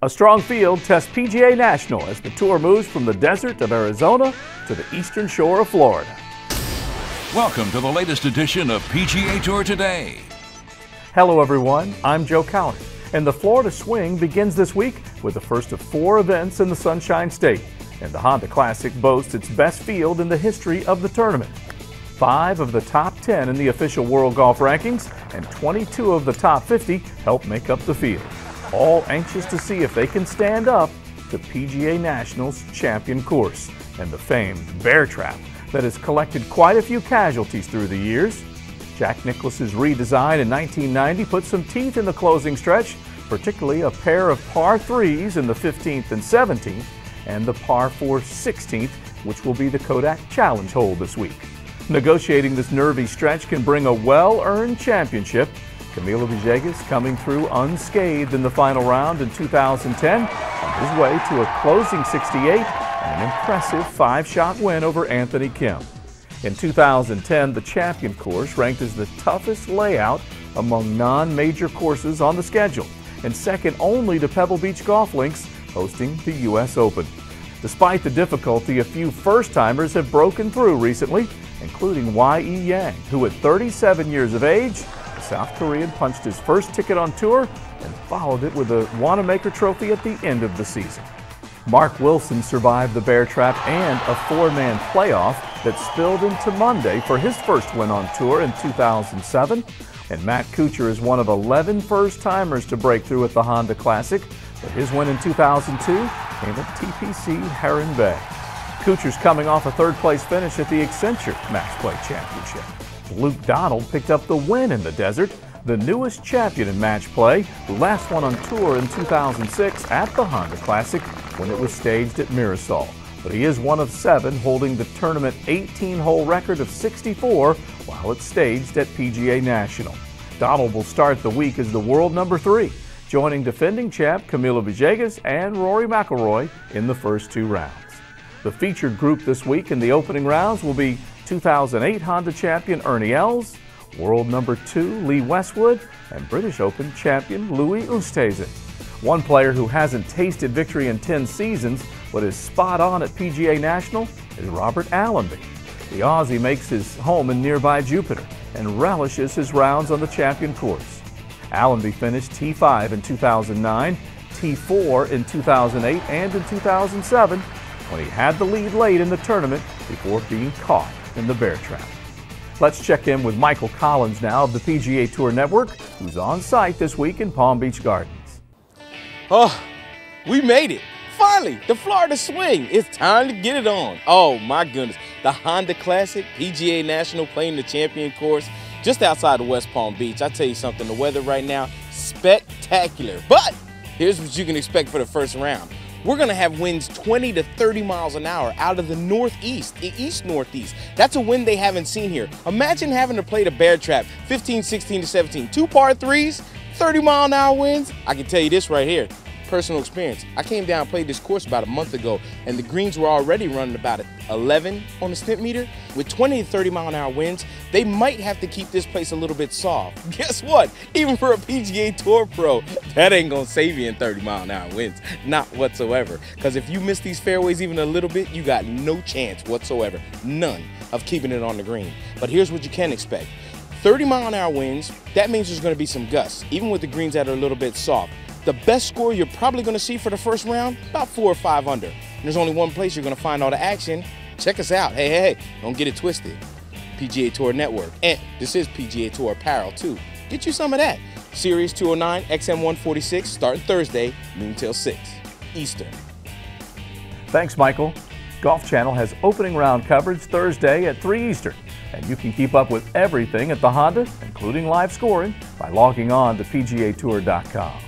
A strong field tests PGA National as the tour moves from the desert of Arizona to the eastern shore of Florida. Welcome to the latest edition of PGA Tour Today. Hello everyone, I'm Joe Cowart, and the Florida Swing begins this week with the first of 4 events in the Sunshine State, and the Honda Classic boasts its best field in the history of the tournament. 5 of the top 10 in the official World Golf Rankings and 22 of the top 50 help make up the field, all anxious to see if they can stand up to PGA National's champion course and the famed Bear Trap that has collected quite a few casualties through the years. Jack Nicklaus's redesign in 1990 put some teeth in the closing stretch, particularly a pair of par 3s in the 15th and 17th, and the par 4 16th, which will be the Kodak Challenge hole this week. Negotiating this nervy stretch can bring a well-earned championship. Camilo Villegas coming through unscathed in the final round in 2010 on his way to a closing 68 and an impressive 5-shot win over Anthony Kim. In 2010, the champion course ranked as the toughest layout among non-major courses on the schedule and second only to Pebble Beach Golf Links hosting the U.S. Open. Despite the difficulty, a few first-timers have broken through recently, including Y.E. Yang, who at 37 years of age, the South Korean punched his first ticket on tour and followed it with a Wanamaker trophy at the end of the season. Mark Wilson survived the Bear Trap and a 4-man playoff that spilled into Monday for his first win on tour in 2007. And Matt Kuchar is one of 11 first-timers to break through at the Honda Classic, but his win in 2002 came at TPC Heron Bay. Kuchar's coming off a third-place finish at the Accenture Match Play Championship. Luke Donald picked up the win in the desert, the newest champion in match play, who last won on tour in 2006 at the Honda Classic when it was staged at Mirasol. But he is one of 7 holding the tournament 18-hole record of 64 while it's staged at PGA National. Donald will start the week as the world number 3, joining defending champ Camilo Villegas and Rory McIlroy in the first 2 rounds. The featured group this week in the opening rounds will be 2008 Honda champion Ernie Els, world number 2 Lee Westwood, and British Open champion Louis Oosthuizen. One player who hasn't tasted victory in 10 seasons but is spot on at PGA National is Robert Allenby. The Aussie makes his home in nearby Jupiter and relishes his rounds on the champion course. Allenby finished T5 in 2009, T4 in 2008, and in 2007 when he had the lead late in the tournament before being caught in the Bear Trap. Let's check in with Michael Collins now of the PGA Tour Network, who's on site this week in Palm Beach Gardens. Oh, we made it. Finally, the Florida Swing. It's time to get it on. Oh my goodness. The Honda Classic, PGA National playing the champion course just outside of West Palm Beach. I tell you something, the weather right now, spectacular. But here's what you can expect for the first round. We're going to have winds 20 to 30 miles an hour out of the northeast, the east-northeast. That's a wind they haven't seen here. Imagine having to play the Bear Trap 15, 16 to 17. 2 par 3s, 30-mile-an-hour winds. I can tell you this right here. Personal experience. I came down and played this course about a month ago, and the greens were already running about 11 on the stimp meter. With 20 to 30-mile-an-hour winds, they might have to keep this place a little bit soft. Guess what? Even for a PGA Tour pro, that ain't gonna save you in 30-mile-an-hour winds. Not whatsoever. Because if you miss these fairways even a little bit, you got no chance whatsoever, none, of keeping it on the green. But here's what you can expect. 30-mile-an-hour winds, that means there's gonna be some gusts, even with the greens that are a little bit soft. The best score you're probably going to see for the first round, about 4 or 5 under. And there's only one place you're going to find all the action. Check us out. Hey, don't get it twisted. PGA Tour Network. And this is PGA Tour apparel, too. Get you some of that. Series 209, XM146, starting Thursday, noon till 6 Eastern. Thanks, Michael. Golf Channel has opening round coverage Thursday at 3 Eastern. And you can keep up with everything at the Honda, including live scoring, by logging on to PGATour.com.